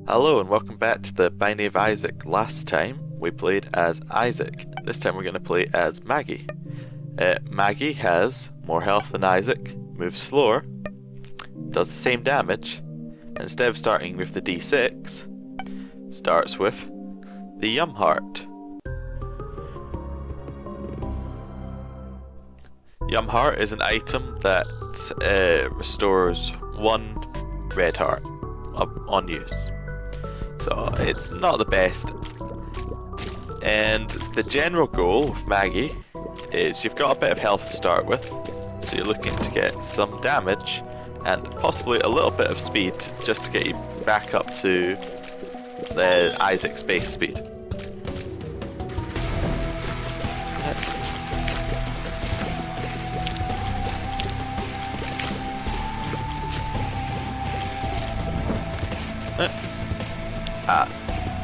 Hello and welcome back to the Binding of Isaac. Last time we played as Isaac. This time we're going to play as Maggy. Maggy has more health than Isaac, moves slower, does the same damage, and instead of starting with the D6, starts with the Yum Heart. Yum Heart is an item that restores one red heart on use. So it's not the best. And the general goal with Maggy is you've got a bit of health to start with, so you're looking to get some damage and possibly a little bit of speed just to get you back up to the Isaac's base speed.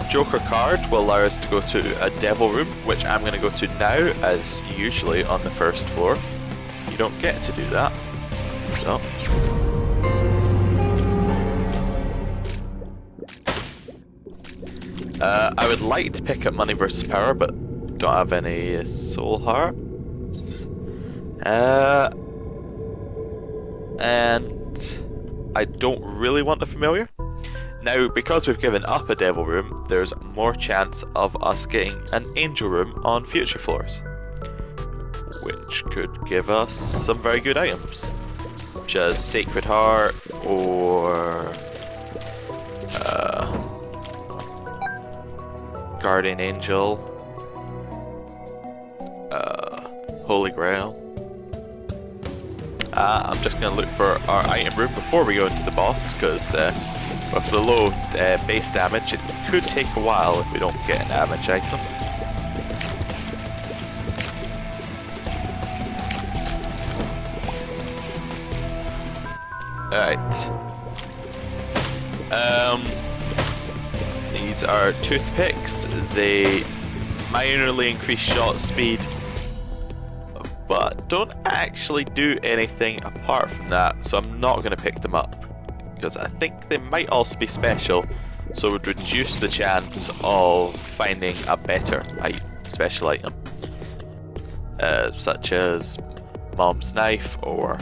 Joker card will allow us to go to a devil room, which I'm going to go to now, as usually on the first floor. You don't get to do that. So. I would like to pick up Money versus Power, but don't have any soul hearts. And I don't really want the familiar. Now, because we've given up a devil room, there's more chance of us getting an angel room on future floors, which could give us some very good items, such as Sacred Heart or Guardian Angel, Holy Grail. I'm just going to look for our item room before we go into the boss, because with the low base damage, it could take a while if we don't get an damage item. Alright. These are toothpicks. They minorly increase shot speed, but don't actually do anything apart from that, so I'm not going to pick them up. Because I think they might also be special, so it would reduce the chance of finding a better special item, such as Mom's Knife or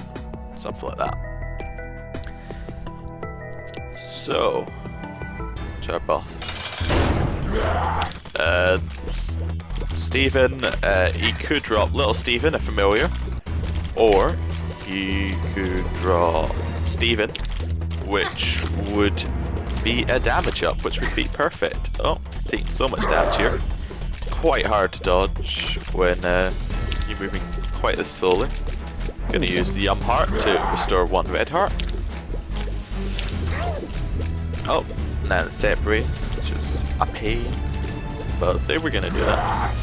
something like that. So, to our boss. Stephen, he could drop Little Stephen, a familiar, or he could draw Stephen, which would be a damage up, which would be perfect. Oh, taking so much damage here. Quite hard to dodge when you're moving quite this slowly. Gonna use the Yum Heart to restore one red heart. Oh, and then separate, which is a pain, but they were gonna do that.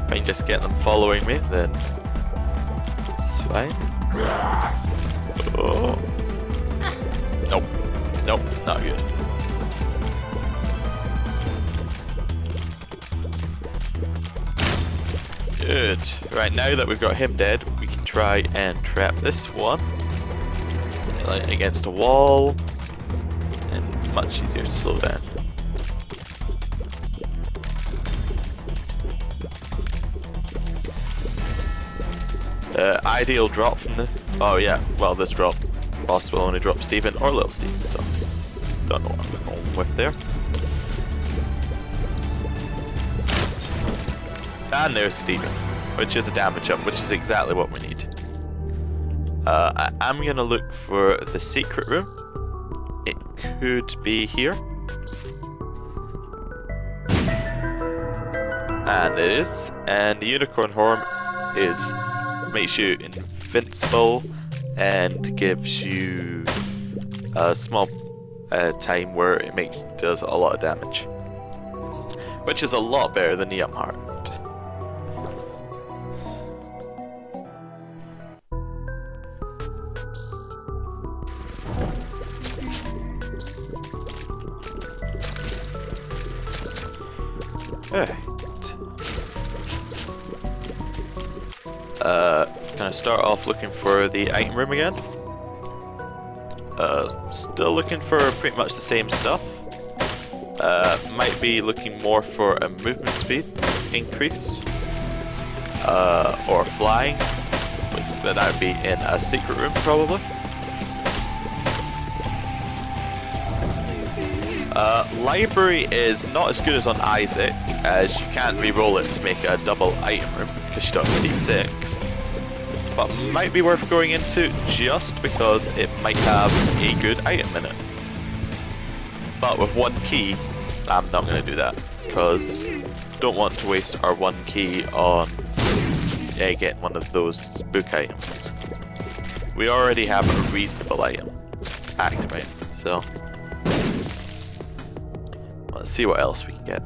If I can just get them following me, then it's fine. Oh. Nope. Nope, not good. Good. Right, now that we've got him dead, we can try and trap this one against a wall, and much easier to slow down. Ideal drop from the... Oh yeah, well this drop. Boss will only drop Stephen or Little Stephen, so don't know what I'm going with there. And there's Stephen, which is a damage up, which is exactly what we need. I am going to look for the secret room. It could be here. And it is. And the unicorn horn makes you invincible and gives you a small time where it does a lot of damage, which is a lot better than the Yum Heart. Alright. Gonna start off looking for the item room again. still looking for pretty much the same stuff. Might be looking more for a movement speed increase, or flying, but that would be in a secret room probably. Library is not as good as on Isaac, as you can't re-roll it to make a double item room because you don't have a D6. But might be worth going into just because it might have a good item in it. But with one key, I'm not going to do that because don't want to waste our one key on getting one of those book items. We already have a reasonable item, active item, so let's see what else we can get.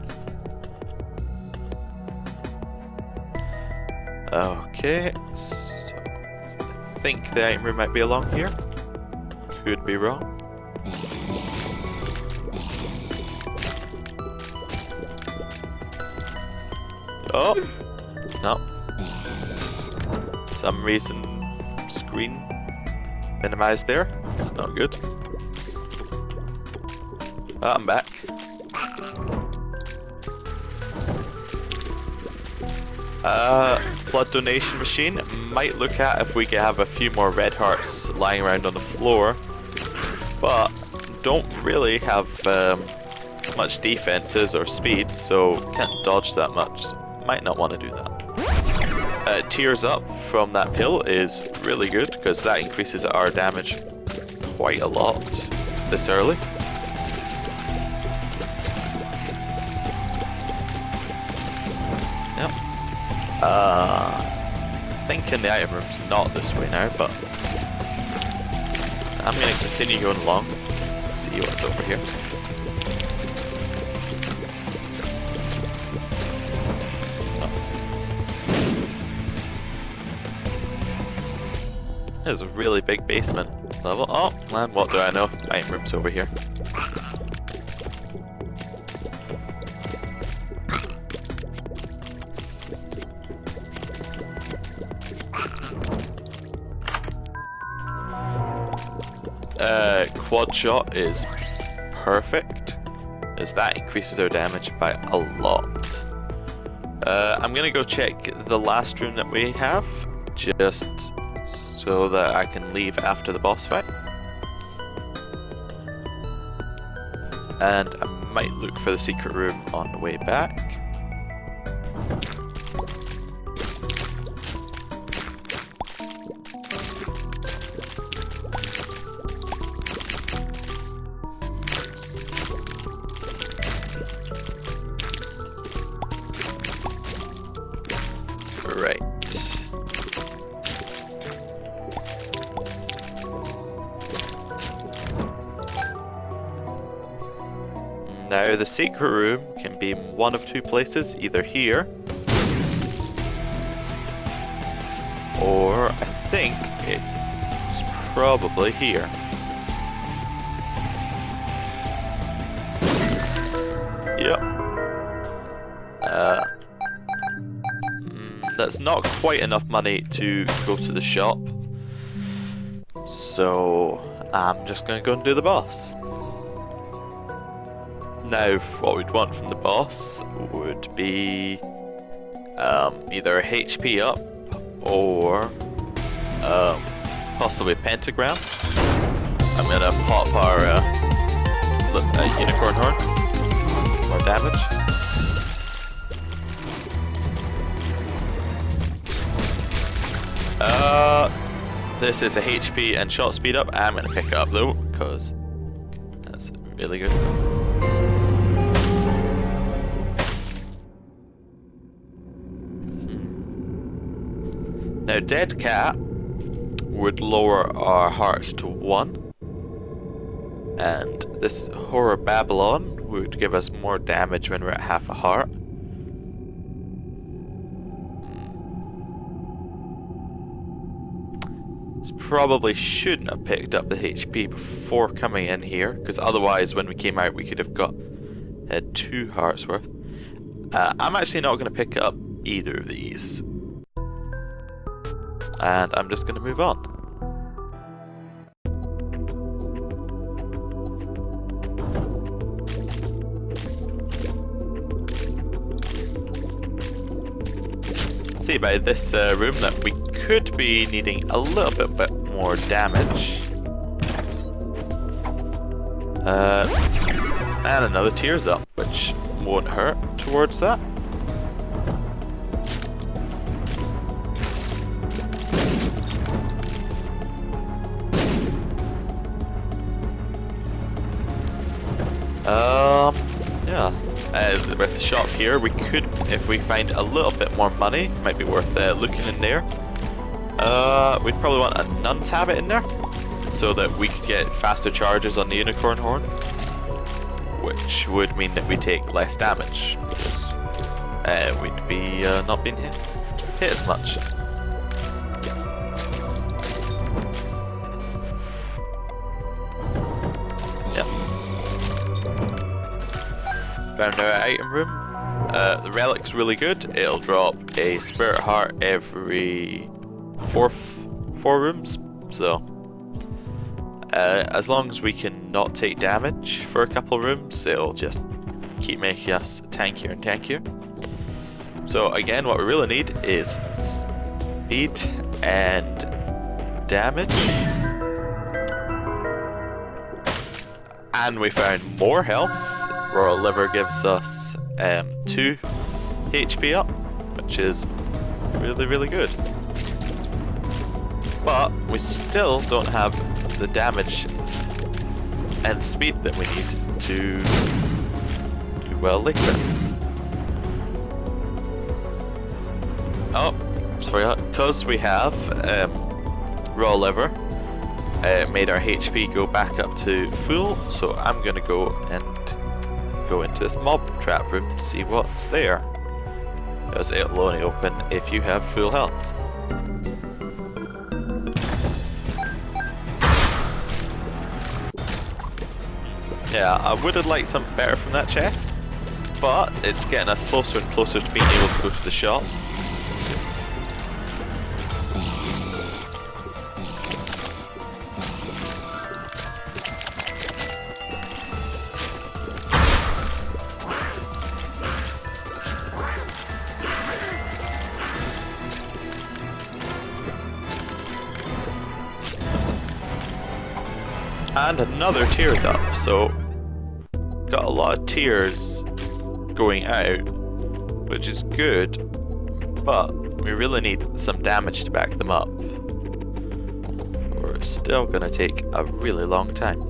Okay, so I think the item room might be along here. Could be wrong. Oh, no. Some reason screen minimized there. It's not good. Oh, I'm back. Blood donation machine. Might look at if we can have a few more red hearts lying around on the floor, but don't really have much defenses or speed, so can't dodge that much. So might not want to do that. Tears up from that pill is really good because that increases our damage quite a lot this early. Yep. Thinking the item room's not this way now, but I'm gonna continue going along. See what's over here. There's a really big basement level. Oh, man, what do I know? Item room's over here. Quad shot is perfect, as that increases our damage by a lot. I'm gonna go check the last room that we have, just so that I can leave after the boss fight. And I might look for the secret room on the way back. Right. Now the secret room can be one of two places, either here, or I think it's probably here. Yep. That's not quite enough money to go to the shop, so I'm just gonna go and do the boss. Now, what we'd want from the boss would be either a HP up or possibly a pentagram. I'm gonna pop our unicorn horn. More damage. This is a HP and shot speed up. I'm gonna pick it up though, because that's really good. Now, Dead Cat would lower our hearts to 1, and this Horror Babylon would give us more damage when we're at half a heart. Probably shouldn't have picked up the HP before coming in here, because otherwise when we came out we could have got 2 hearts worth. I'm actually not going to pick up either of these, and I'm just going to move on. see by this room that we could be needing a little bit more damage. And another tears up, which won't hurt towards that. Yeah. With the shop here, we could, if we find a little bit more money, might be worth looking in there. We'd probably want a nun's habit in there, so that we could get faster charges on the unicorn horn, which would mean that we take less damage, because we'd be not being hit as much. Found our item room. The relic's really good. It'll drop a spirit heart every four rooms. So as long as we can not take damage for a couple rooms, it'll just keep making us tankier and tankier. So again, what we really need is speed and damage. And we found more health. Royal Liver gives us 2 HP up, which is really good. But we still don't have the damage and speed that we need to do well later. Oh, sorry, because we have Royal Liver, made our HP go back up to full, so I'm gonna go and go into this mob trap room to see what's there, because it'll only open if you have full health. Yeah, I would have liked something better from that chest, but it's getting us closer and closer to being able to go to the shop. And another tears up, so got a lot of tears going out, which is good, but we really need some damage to back them up, or it's still gonna take a really long time.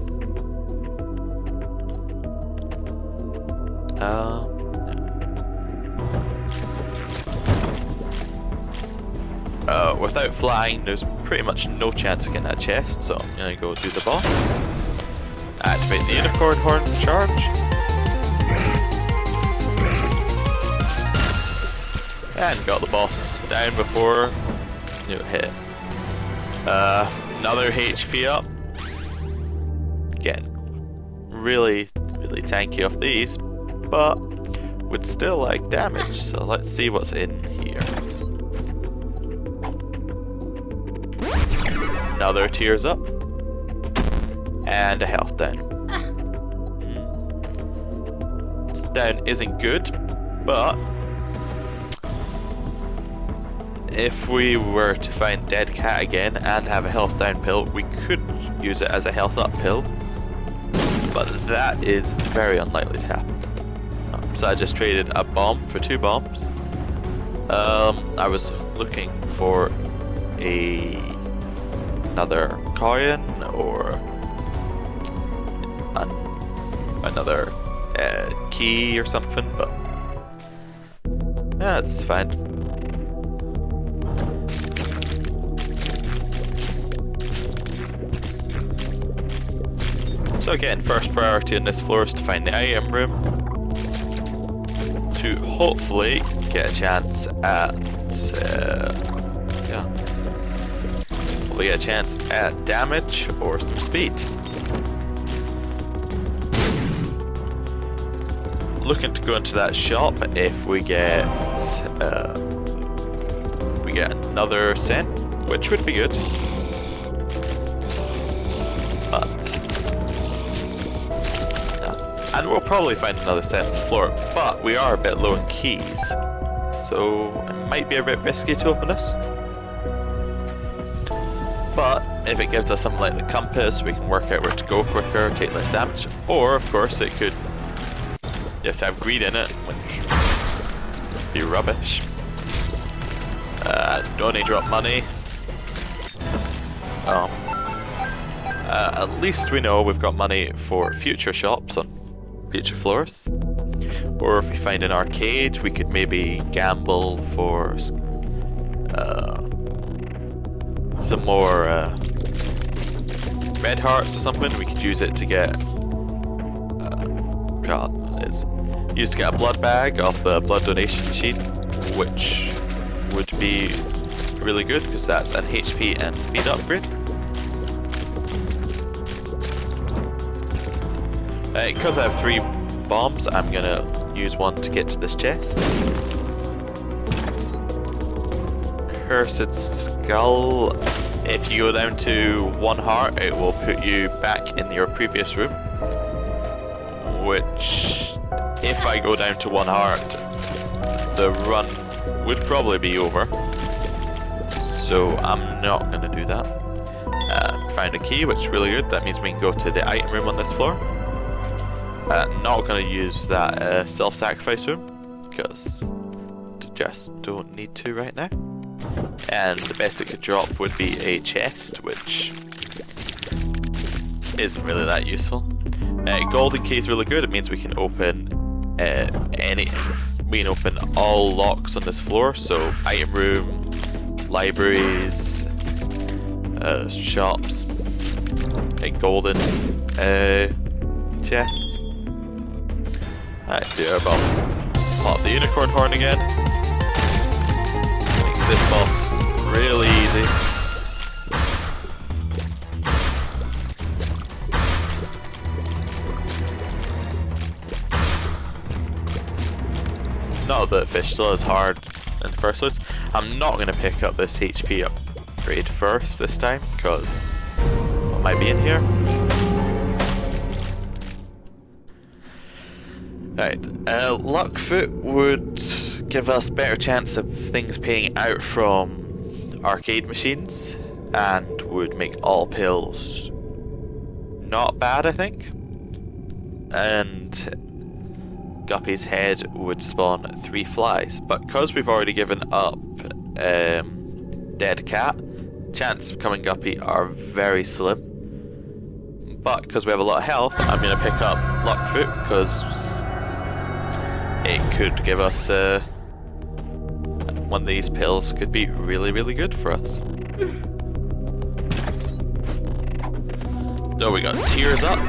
Without flying, there's pretty much no chance of getting that chest, so I'm gonna go do the boss. Activate the unicorn horn charge. And got the boss down before it hit. Another HP up. Again, really tanky off these, but would still like damage, so let's see what's in here. Another tears up, and a health down. Down isn't good, but if we were to find dead cat again and have a health down pill, we could use it as a health up pill, but that is very unlikely to happen. So I just traded a bomb for 2 bombs. I was looking for another coin or another key or something, but that's fine. So again, first priority on this floor is to find the item room to hopefully get a chance at damage or some speed. Looking to go into that shop if we get another scent, which would be good. But and we'll probably find another scent on the floor, but we are a bit low in keys. so it might be a bit risky to open this. But if it gives us something like the compass, we can work out where to go quicker, take less damage. Or, of course, it could just have greed in it, which would be rubbish. Don't need to drop money. At least we know we've got money for future shops on future floors. Or if we find an arcade, we could maybe gamble for some more red hearts or something. We could use it to get it's used to get a blood bag off the blood donation machine, which would be really good because that's an HP and speed upgrade. Because I have 3 bombs, I'm gonna use one to get to this chest. Cursed Skull. If you go down to 1 heart, it will put you back in your previous room. Which, if I go down to 1 heart, the run would probably be over. So I'm not gonna do that. Found a key, which is really good. That means we can go to the item room on this floor. Not gonna use that self-sacrifice room because just don't need to right now. And the best it could drop would be a chest, which isn't really that useful. Golden key is really good. It means we can open we can open all locks on this floor. So item room, libraries, shops, golden chests. Alright, do our boss. Pop the unicorn horn again. Makes this boss really easy. Not that fish still is hard in the first place. I'm not going to pick up this HP upgrade first this time because what might be in here? Right, Luckfoot would give us better chance of things paying out from arcade machines and would make all pills not bad, I think. And Guppy's head would spawn 3 flies, but because we've already given up Dead Cat, chances of becoming Guppy are very slim. But because we have a lot of health, I'm going to pick up Luckfoot because it could give us one of these pills could be really, really good for us. So we got tears up,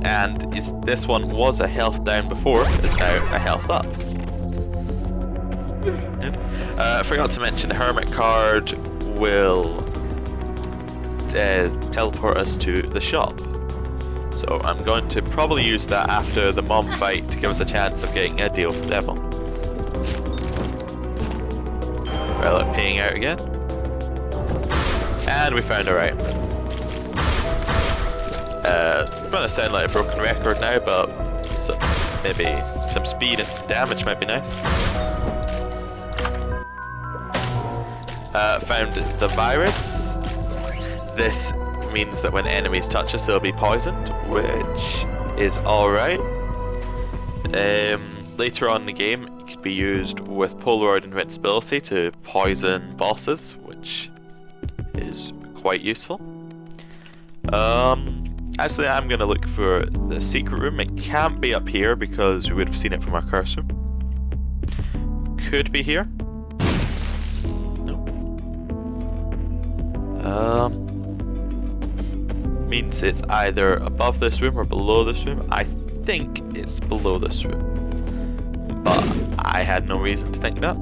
and this one was a health down before, is now a health up. I forgot to mention the hermit card will teleport us to the shop. So I'm going to probably use that after the mom fight to give us a chance of getting a deal with the devil. Relic paying out again. And we found a right. It's gonna sound like a broken record now, but maybe some speed and some damage might be nice. Found the virus. This means that when enemies touch us, they'll be poisoned, which is alright. Later on in the game, it could be used with Polaroid invincibility to poison bosses, which is quite useful. Actually, I'm going to look for the secret room. It can't be up here because we would have seen it from our cursor. Could be here. No. Means it's either above this room or below this room. I think it's below this room, but I had no reason to think that.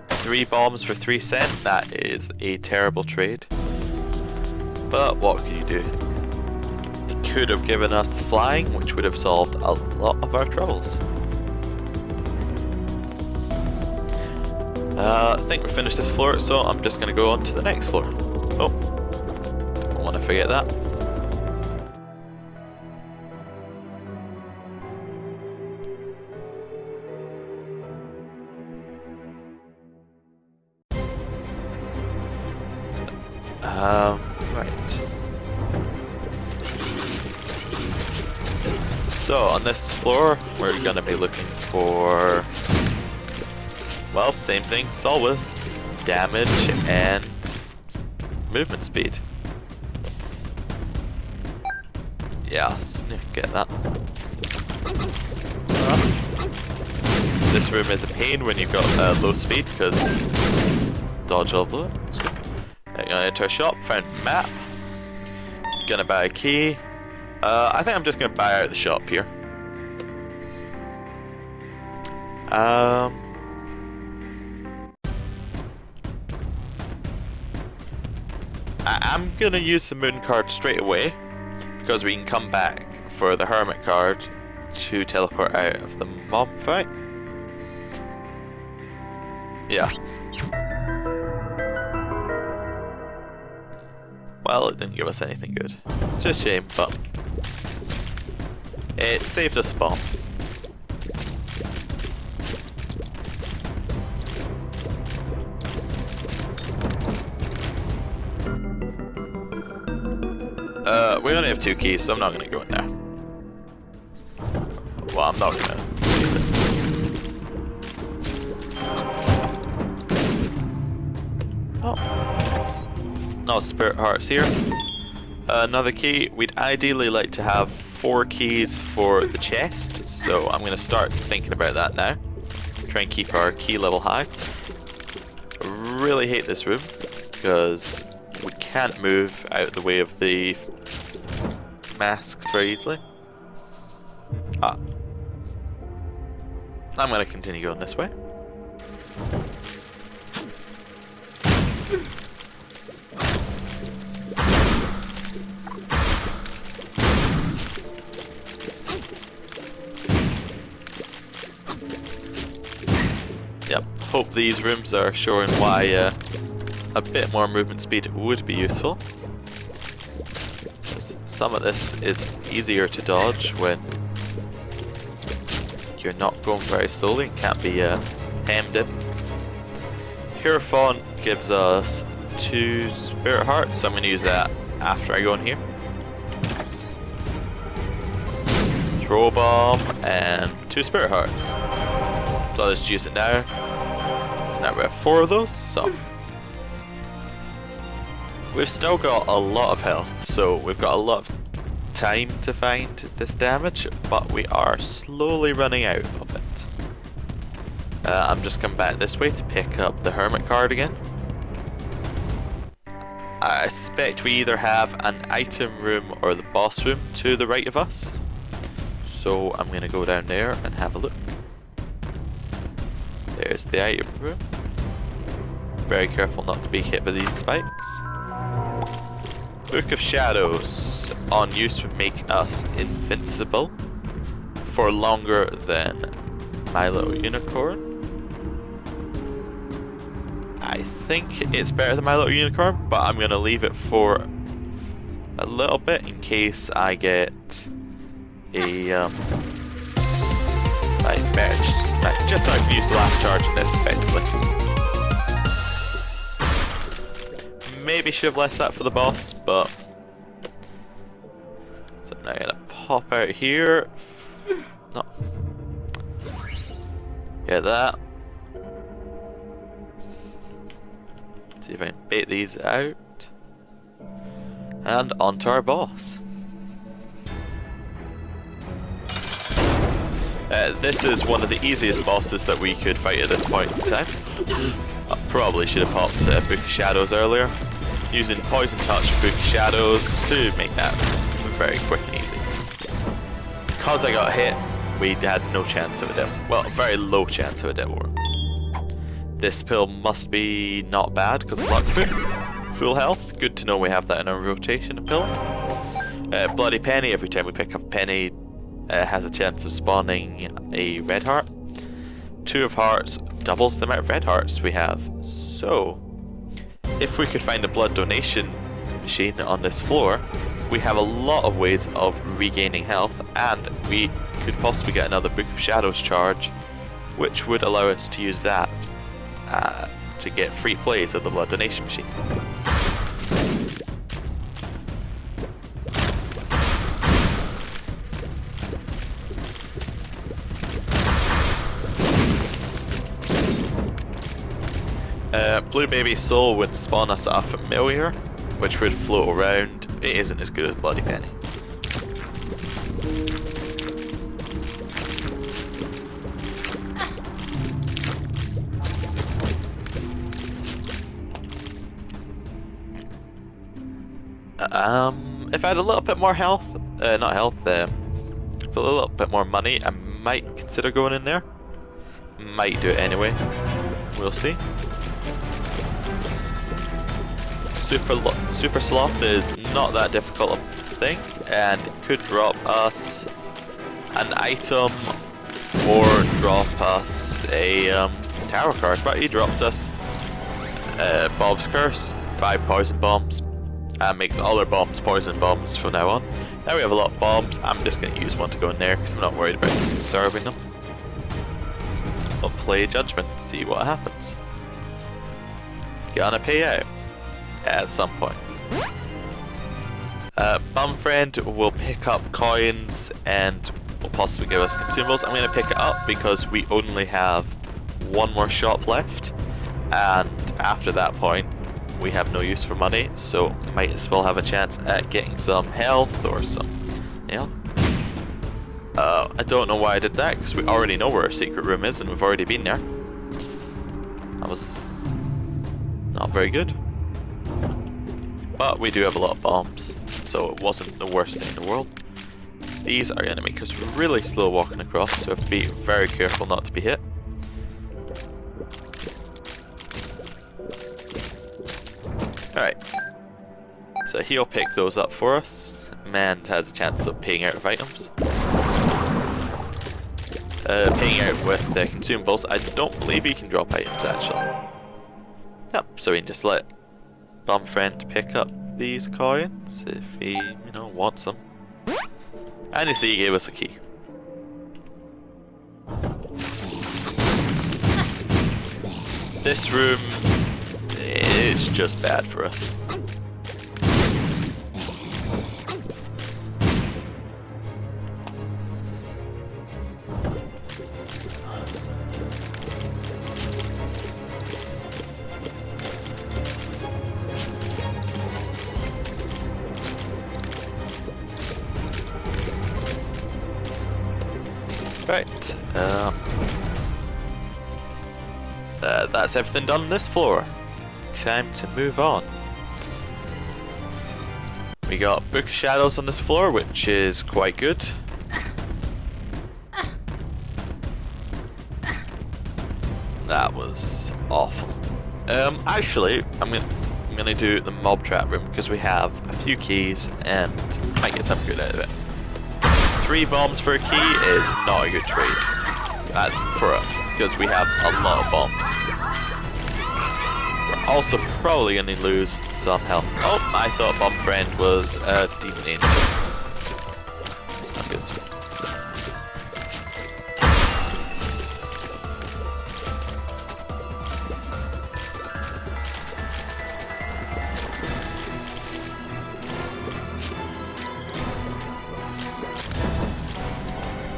Three bombs for 3 cents, that is a terrible trade. But what can you do? It could have given us flying, which would have solved a lot of our troubles. I think we finished this floor, so I'm just going to go on to the next floor. Oh, don't want to forget that. Right. So on this floor, we're gonna be looking for, well, same thing as always, damage and movement speed. Yeah, sniff, get that. This room is a pain when you've got low speed because dodge all of it. Gonna enter a shop, found a map. Gonna buy a key. I think I'm just gonna buy out the shop here. I am gonna use the moon card straight away because we can come back for the hermit card to teleport out of the mob fight. Yeah. Well, it didn't give us anything good. Just a shame, but it saved us a bomb. We only have 2 keys, so I'm not gonna go in there. Well, I'm not gonna. Oh. No spirit hearts here. Another key. We'd ideally like to have 4 keys for the chest, so I'm gonna start thinking about that now. Try and keep our key level high. Really hate this room because we can't move out of the way of the masks very easily. I'm gonna continue going this way. Yep, hope these rooms are showing why a bit more movement speed would be useful. Some of this is easier to dodge when you're not going very slowly and can't be hemmed in. Hierophant gives us 2 spirit hearts, so I'm going to use that after I go in here. Throw bomb and 2 spirit hearts. So let's just use it now. So now we have 4 of those, so we've still got a lot of health, so we've got a lot of time to find this damage, but we are slowly running out of it. I'm just coming back this way to pick up the hermit card again. I suspect we either have an item room or the boss room to the right of us, so I'm going to go down there and have a look. There's the item room. Very careful not to be hit by these spikes. Book of Shadows on use to make us invincible for longer than My Little Unicorn. I think it's better than My Little Unicorn, but I'm going to leave it for a little bit in case I get a just so I can use the last charge in this effectively. Maybe should have left that for the boss, but so now I'm gonna pop out here. No. Get that. See if I can bait these out. And onto our boss. This is one of the easiest bosses that we could fight at this point in time. I probably should have popped Book of Shadows earlier. Using Poison Touch Book of Shadows to make that very quick and easy. Because I got hit, we had no chance of a devil. Well, a very low chance of a devil worm. This pill must be not bad because of Luck Book. Full health, good to know we have that in our rotation of pills. Bloody Penny, every time we pick up a penny, has a chance of spawning a red heart. 2 of hearts doubles the amount of red hearts we have. So, if we could find a blood donation machine on this floor, we have a lot of ways of regaining health, and we could possibly get another Book of Shadows charge, which would allow us to use that to get free plays of the blood donation machine. Blue Baby Soul would spawn us a familiar, which would float around. It isn't as good as Bloody Penny. If I had a little bit more health, not health, but a little bit more money, I might consider going in there. Might do it anyway. We'll see. Super Sloth is not that difficult a thing, and it could drop us an item or drop us a tarot card. But he dropped us Bob's Curse, 5 poison bombs, and makes all our bombs poison bombs from now on. Now we have a lot of bombs. I'm just going to use one to go in there because I'm not worried about conserving them. We'll play Judgment, see what happens. Gonna pay out at some point. Bum Friend will pick up coins and will possibly give us consumables. I'm going to pick it up because we only have one more shop left, and after that point we have no use for money, so might as well have a chance at getting some health or some, you know. I don't know why I did that, because we already know where our secret room is and we've already been there. That was not very good. But we do have a lot of bombs, so it wasn't the worst thing in the world. These are going to make us really slow walking across, so we have to be very careful not to be hit. Alright, so he'll pick those up for us. Mand has a chance of paying out of items. Paying out with consumables. I don't believe he can drop items actually. Yep, so we can just let Bum Friend pick up these coins if he, you know, wants them. And you see he gave us a key. This room is just bad for us. Right, that's everything done on this floor. Time to move on. We got Book of Shadows on this floor, which is quite good. That was awful. Actually, I'm gonna do the mob trap room because we have a few keys and might get something good out of it. 3 bombs for a key is not a good trade. Because we have a lot of bombs. We're also probably going to lose some health. Oh, I thought Bum Friend was a demon angel. It's not good.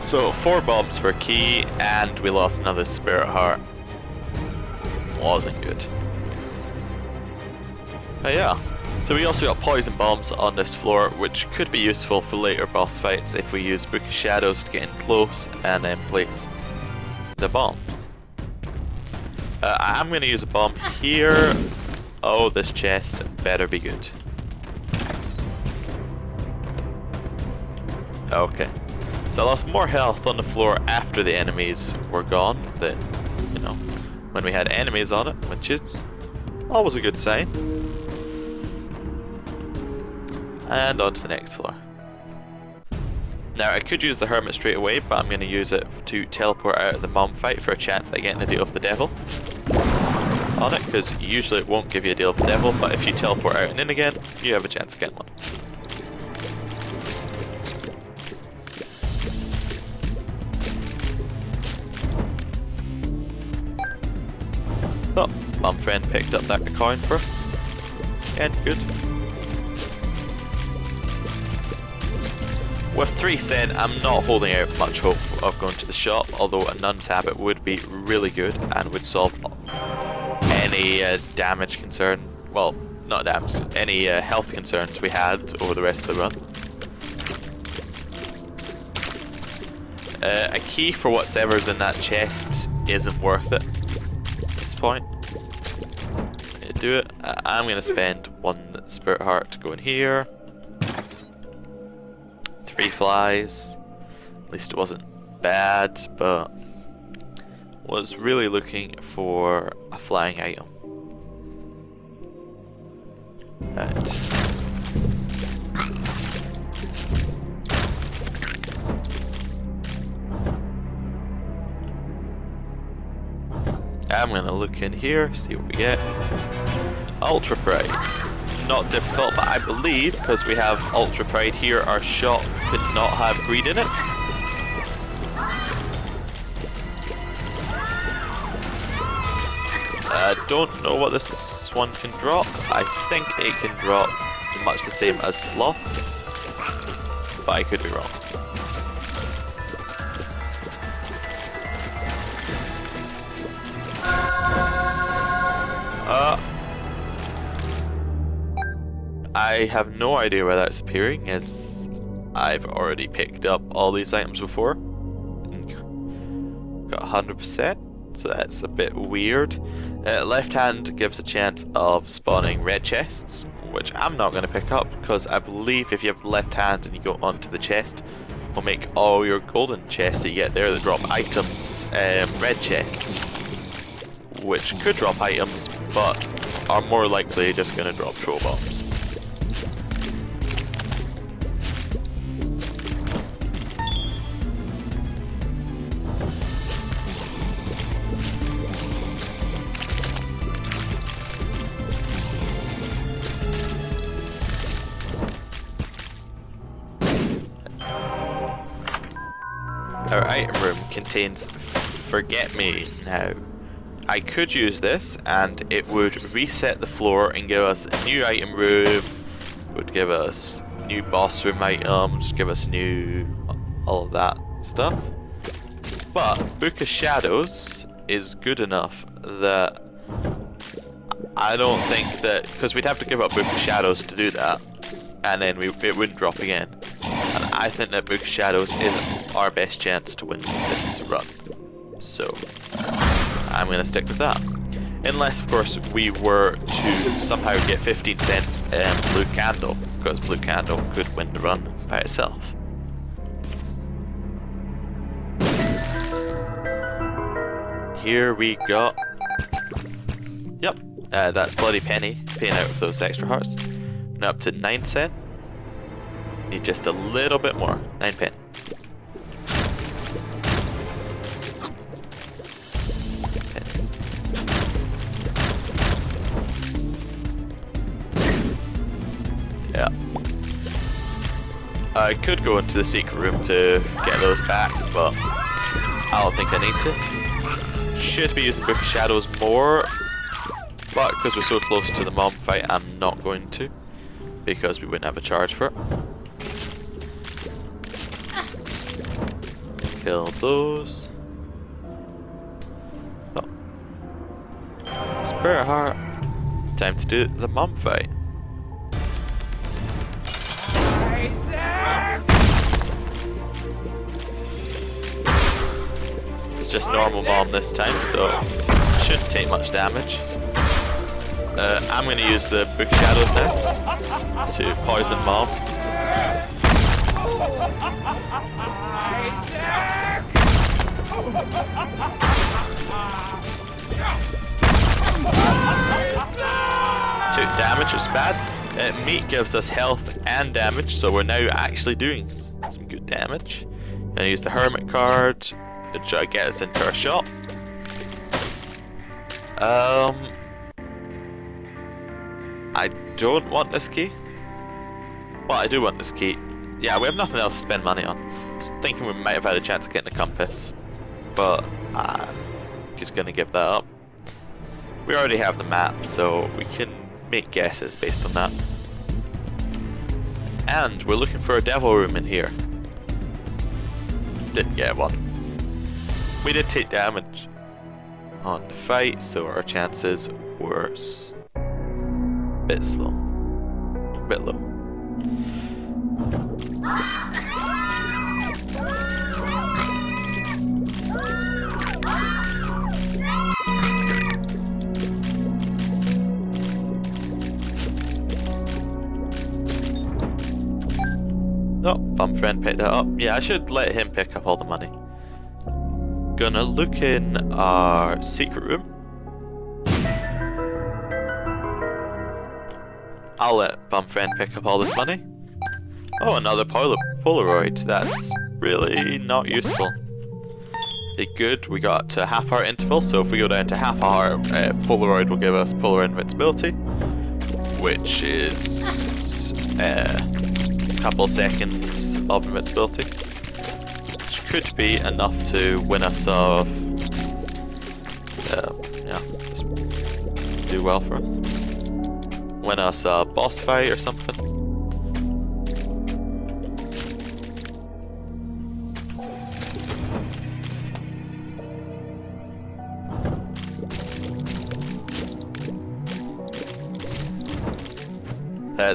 So 4 bombs for a key, and we lost another spirit heart. Wasn't good. But yeah, so we also got poison bombs on this floor, which could be useful for later boss fights if we use Book of Shadows to get in close and then place the bombs. I'm going to use a bomb here. Oh, this chest better be good. Okay. So I lost more health on the floor after the enemies were gone than, you know, when we had enemies on it, which is always a good sign. And on to the next floor. Now I could use the Hermit straight away, but I'm going to use it to teleport out of the bomb fight for a chance at getting a deal with the devil on it, because usually it won't give you a deal with the devil, but if you teleport out and in again, you have a chance of getting one. Oh, Bum Friend picked up that coin for us. And good. With 3 Sen, I'm not holding out much hope of going to the shop, although a Nun's Habit would be really good and would solve any any damage concern. Well, not damage, any health concerns we had over the rest of the run. A key for whatever's in that chest isn't worth it at this point. To do it, I'm going to spend 1 spirit heart to go in here. 3 flies. At least it wasn't bad, but was really looking for a flying item. Right. I'm gonna look in here, see what we get. Ultra Pride. Not difficult, but I believe because we have Ultra Pride here, our shop could not have greed in it. I don't know what this one can drop. I think it can drop much the same as Sloth, but I could be wrong. I have no idea where that's appearing, as I've already picked up all these items before. Got 100%, so that's a bit weird. Left hand gives a chance of spawning red chests, which I'm not going to pick up because I believe if you have left hand and you go onto the chest, will make all your golden chests that you get there that drop items red chests, which could drop items but are more likely just going to drop troll bombs. Our item room contains Forget Me now. I could use this and it would reset the floor and give us a new item room, would give us new boss room items, give us new all of that stuff. But Book of Shadows is good enough that I don't think that, because we'd have to give up Book of Shadows to do that, and then it wouldn't drop again. And I think that Book of Shadows is our best chance to win this run. So I'm going to stick with that. Unless, of course, we were to somehow get 15 cents Blue Candle, because Blue Candle could win the run by itself. Here we go. Yep, that's Bloody Penny, paying out of those extra hearts. Now up to 9 cents. Need just a little bit more, 9 pen. Yeah. I could go into the secret room to get those back, but I don't think I need to. Should be using Book of Shadows more, but because we're so close to the mom fight, I'm not going to, because we wouldn't have a charge for it. Kill those. Oh. Spirit Heart. Time to do the mom fight. It's just normal mom this time, so shouldn't take much damage. I'm going to use the Book of Shadows now to poison mom. Took damage, was bad. Meat gives us health and damage, so we're now actually doing some good damage. Gonna use the Hermit card to try to get us into our shop. I don't want this key. Well, I do want this key. Yeah, we have nothing else to spend money on. I was thinking we might have had a chance of getting a compass, but I'm just gonna give that up. We already have the map, so we can make guesses based on that. And we're looking for a devil room in here. Didn't get one. We did take damage on the fight, so our chances worse. Bit slow. Bit low. Oh, bum friend picked it up. Yeah, I should let him pick up all the money. Gonna look in our secret room. I'll let bum friend pick up all this money. Oh, another Polaroid. That's really not useful. Okay, good. We got to half heart interval, so if we go down to half a heart, Polaroid will give us polar invincibility, which is a couple seconds of invincibility, which could be enough to win us off. Yeah, just do well for us. Win us a boss fight or something.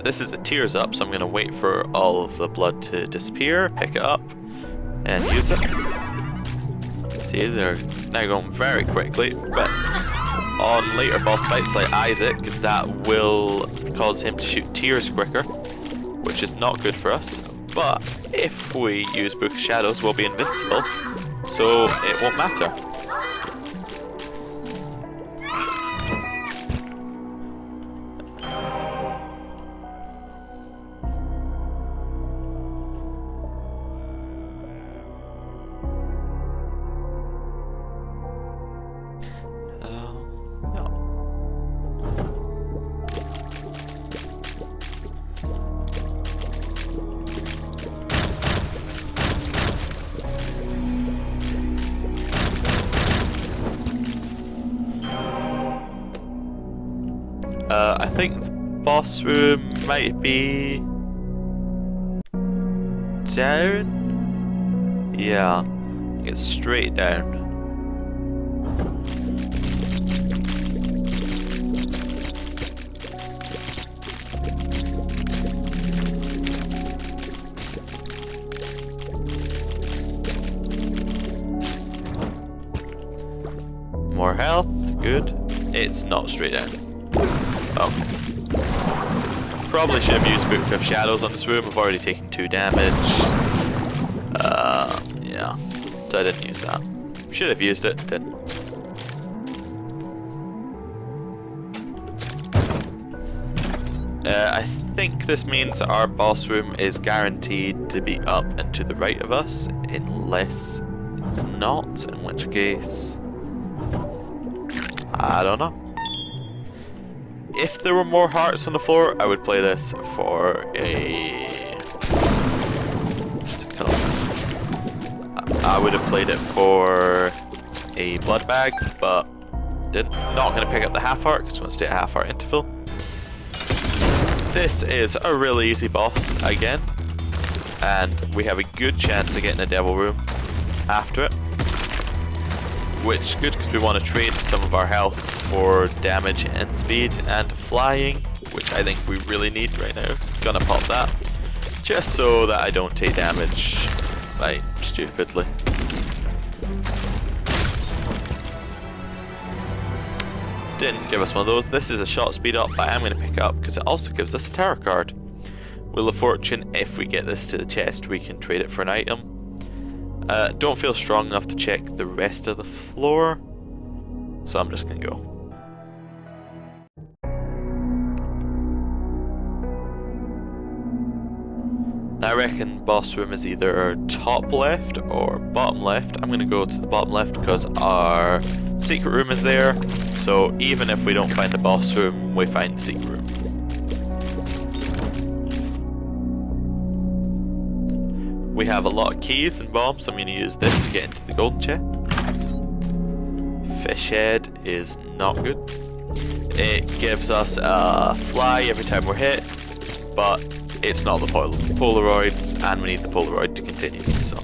This is a tears up, so I'm going to wait for all of the blood to disappear, pick it up, and use it. See, they're now going very quickly, but on later boss fights like Isaac, that will cause him to shoot tears quicker, which is not good for us. But if we use Book of Shadows, we'll be invincible, so it won't matter. I think the boss room might be down. Yeah, it's straight down. More health, good. It's not straight down. Okay. Probably should have used Book of Shadows on this room. I've already taken 2 damage. Yeah. So I didn't use that. Should have used it, didn't. I think this means our boss room is guaranteed to be up and to the right of us, unless it's not, in which case I don't know. If there were more hearts on the floor, I would play this for a... I would have played it for a blood bag, but not going to pick up the half heart because we want to stay at half heart interval. This is a really easy boss again, and we have a good chance of getting a devil room after it. Which is good because we want to trade some of our health for damage and speed and flying, which I think we really need right now. Gonna pop that, just so that I don't take damage like stupidly. Didn't give us one of those. This is a shot speed up, but I'm going to pick up because it also gives us a tarot card. Wheel of Fortune, if we get this to the chest, we can trade it for an item. Don't feel strong enough to check the rest of the floor, so I'm just gonna go. Now I reckon boss room is either top left or bottom left. I'm gonna go to the bottom left because our secret room is there, so even if we don't find the boss room, we find the secret room. We have a lot of keys and bombs, so I'm going to use this to get into the golden chest. Fish head is not good. It gives us a fly every time we're hit, but it's not the Polaroids, and we need the Polaroid to continue, so.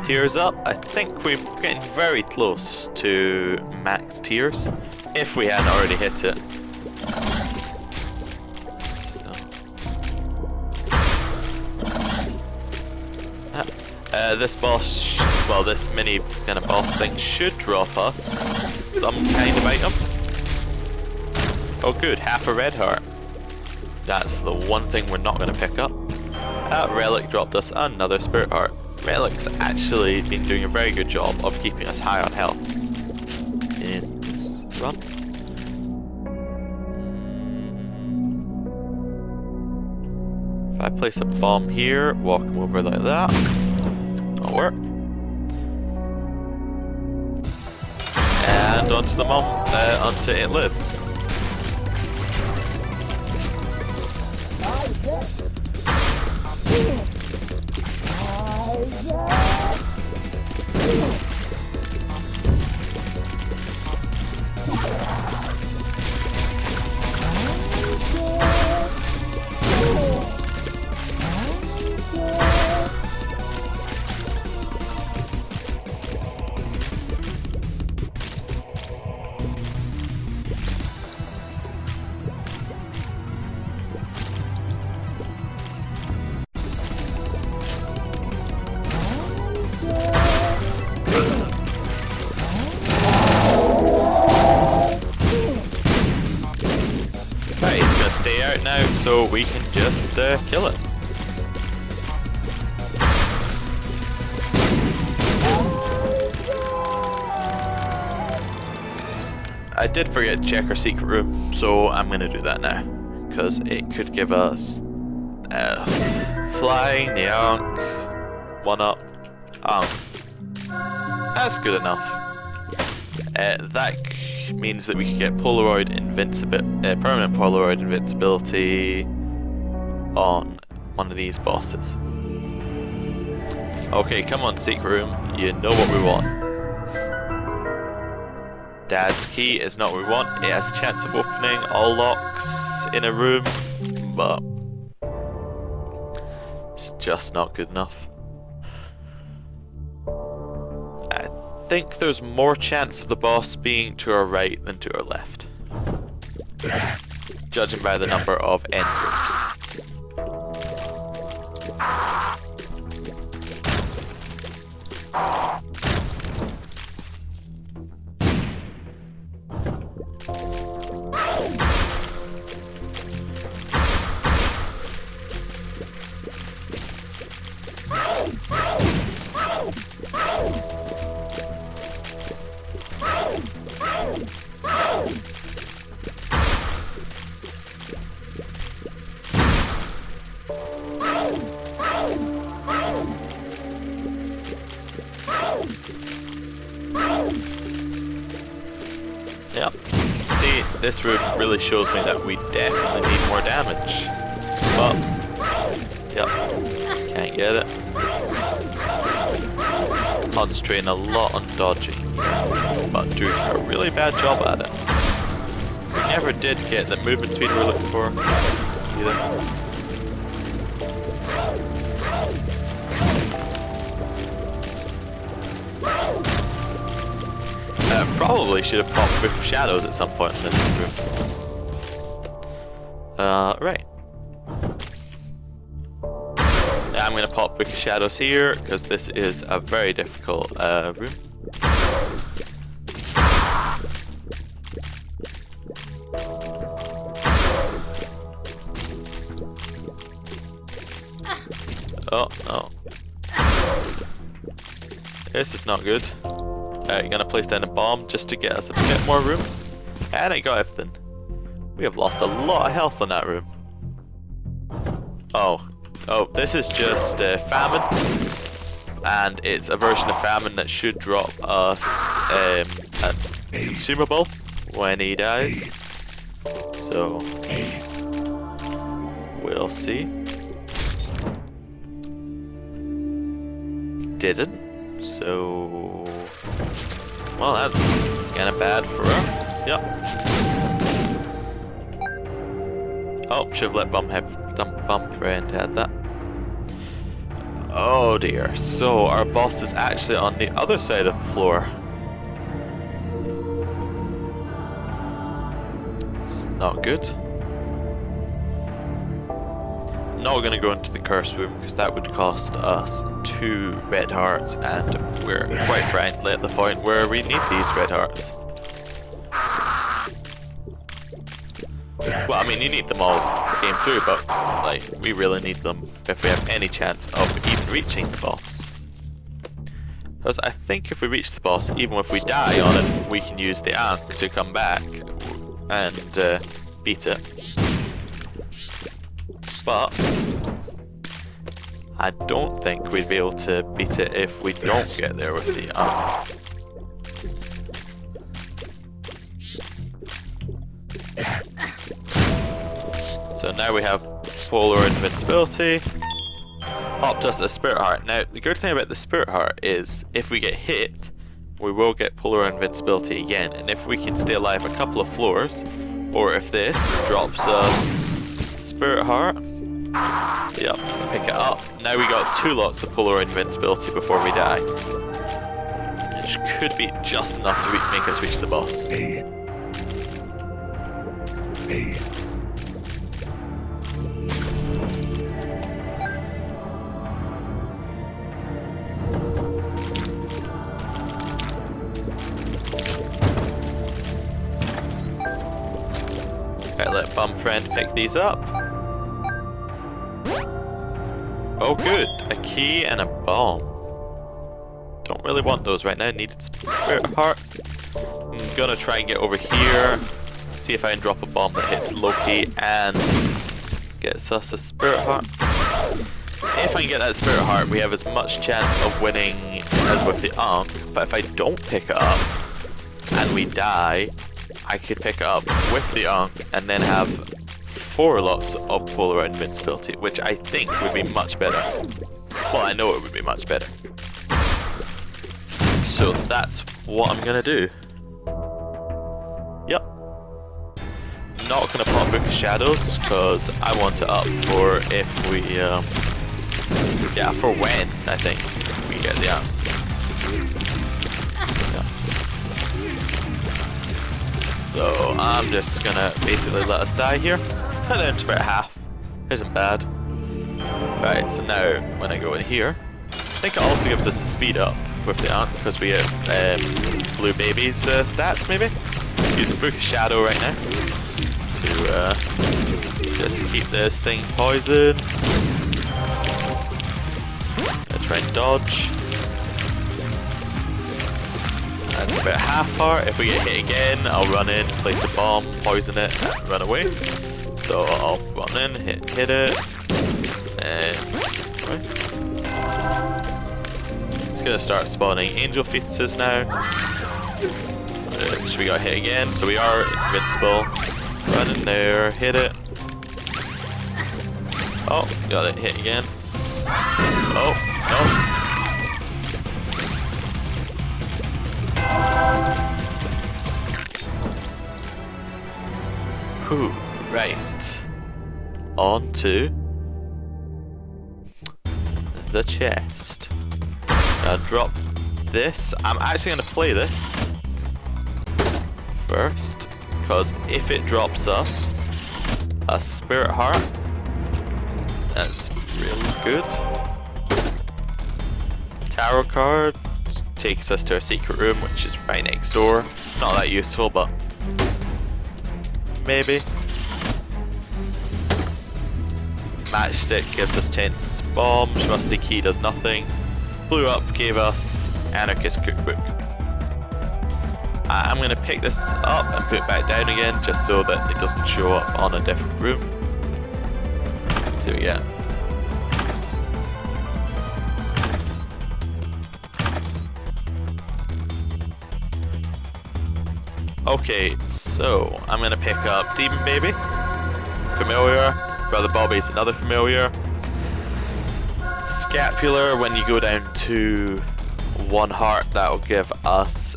tears up. I think we're getting very close to max tears, if we hadn't already hit it. This boss, well, this mini kind of boss thing should drop us some kind of item. Oh good, half a red heart. That's the one thing we're not going to pick up. That relic dropped us another spirit heart. Relic's actually been doing a very good job of keeping us high on health in this run. If I place a bomb here, walk him over like that, that'll work. And onto the bomb, until it lives. Stay out now so we can just kill it. I did forget to check our secret room, so I'm gonna do that now, because it could give us flying, the Ankh, 1-up. That's good enough. That means that we can get Polaroid permanent Polaroid invincibility on one of these bosses. Okay, come on, secret room. You know what we want. Dad's key is not what we want. It has a chance of opening all locks in a room, but it's just not good enough. I think there's more chance of the boss being to our right than to our left, judging by the number of end rooms. Yep. See, this room really shows me that we definitely need more damage. But, yep, can't get it. Concentrating a lot on dodging, but doing a really bad job at it. We never did get the movement speed we're looking for, either. Probably should have popped Book of Shadows at some point in this room. Right. I'm going to pop Book of Shadows here, because this is a very difficult room. Oh, no. This is not good. You're gonna place down a bomb just to get us a bit more room. And I got everything. We have lost a lot of health on that room. Oh, this is just Famine. And it's a version of Famine that should drop us a consumable when he dies. So, we'll see. Didn't. So, well, that's kind of bad for us. Yep. Oh, should have let Bump Friend had that. Oh dear, so our boss is actually on the other side of the floor. It's not good. Not going to go into the curse room because that would cost us 2 red hearts, and we're quite frankly at the point where we need these red hearts. Well, I mean, you need them all game through, but like, we really need them if we have any chance of even reaching the boss. Because I think if we reach the boss, even if we die on it, we can use the Ankh to come back and beat it. But I don't think we'd be able to beat it if we don't get there with the Ankh. So now we have polar invincibility. Popped us a spirit heart. Now the good thing about the spirit heart is if we get hit, we will get polar invincibility again, and if we can stay alive a couple of floors, or if this drops us spirit heart, yep, pick it up. Now we got 2 lots of polar invincibility before we die, which could be just enough to make us reach the boss. Hey. Right, let Bum Friend pick these up. Oh good, a key and a bomb. Don't really want those right now, needed spirit hearts. I'm gonna try and get over here, see if I can drop a bomb that hits Loki and gets us a spirit heart. If I can get that spirit heart, we have as much chance of winning as with the Ankh, but if I don't pick it up and we die, I could pick it up with the Ankh and then have 4 lots of polar invincibility, which I think would be much better. Well, I know it would be much better. So that's what I'm gonna do. Yep. Not gonna pop Book of Shadows because I want it up for if we, yeah, for when I think we get the Ankh. So I'm just gonna basically let us die here. And then it's about half. Isn't bad. Right, so now when I go in here, I think it also gives us a speed up with the Ankh because we have Blue Baby's stats maybe. Using Book of Shadow right now to just keep this thing poisoned. Gonna try and dodge. That's about half heart. If we get hit again, I'll run in, place a bomb, poison it, and run away. So I'll run in, hit it, and right. It's gonna start spawning angel fetuses now. We got hit again, so we are invincible. Run in there, hit it. Oh, got it hit again. Oh, no. Whew, right. On to the chest. Now drop this. I'm actually going to play this first, because if it drops us a spirit heart, that's really good. Tarot card takes us to a secret room, which is right next door. Not that useful, but maybe. Matchstick gives us 10 bombs. Rusty key does nothing. Blew up gave us anarchist cookbook. I'm going to pick this up and put it back down again, just so that it doesn't show up on a different room. Let's see what we get. Okay, so I'm gonna pick up Demon Baby, familiar. Brother Bobby's another familiar. Scapular, when you go down to 1 heart, that'll give us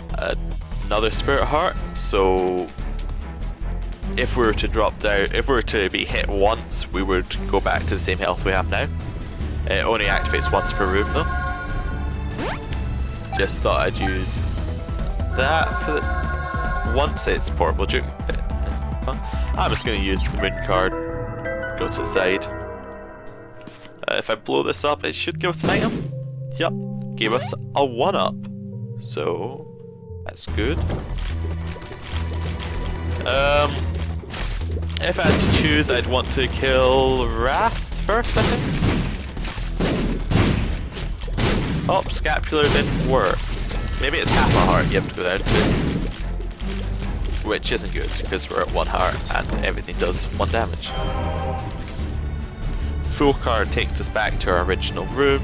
another spirit heart. So if we were to drop down, if we were to be hit once, we would go back to the same health we have now. It only activates once per room though. Just thought I'd use that for the once it's portable. I'm just going to use the moon card. Go to the side. If I blow this up, it should give us an item. Yup, gave us a 1-up. So that's good. If I had to choose, I'd want to kill Wrath first, I think. Oh, Scapular didn't work. Maybe it's half a heart you have to go down to. Which isn't good, because we're at 1 heart and everything does 1 damage. Full card takes us back to our original room.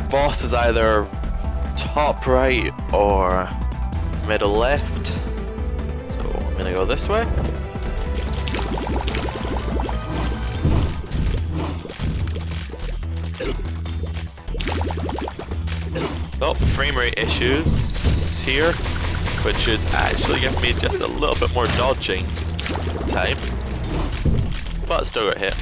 Boss is either top right or middle left. So I'm gonna go this way. Oh, frame rate issues here, which is actually giving me just a little bit more dodging time, but still got hit.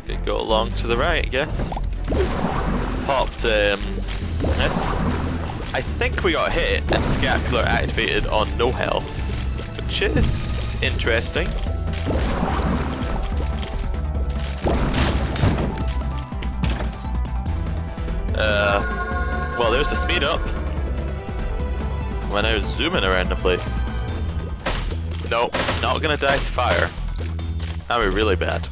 Could go along to the right, I guess. Popped this. I think we got hit and Scapular activated on no health, which is interesting. Well, there's the speed up when I was zooming around the place. Nope, not gonna die to fire. That'd be really bad.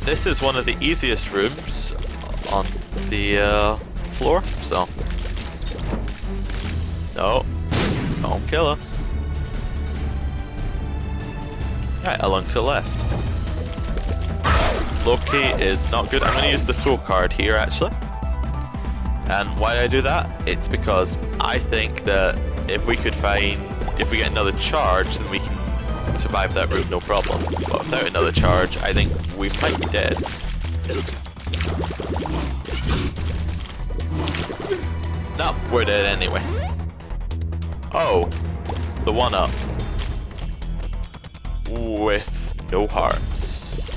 This is one of the easiest rooms on the floor, so no, don't kill us. Right, along to the left. Loki is not good. I'm going to use the full card here actually. And why I do that? It's because I think that if we get another charge, then we can survive that room no problem. But without another charge, I think we might be dead. No, we're dead anyway. Oh, the 1-up with no hearts.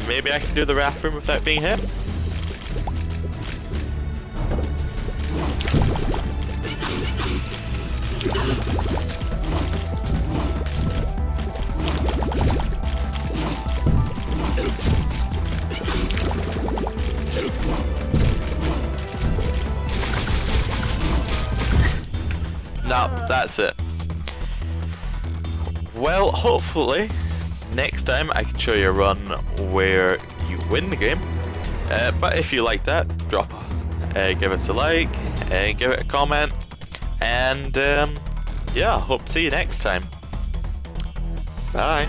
Maybe I can do the raft room without being hit. No, that's it. Well, hopefully next time I can show you a run where you win the game. But if you like that, give us a like, give it a comment, and yeah, hope to see you next time. Bye.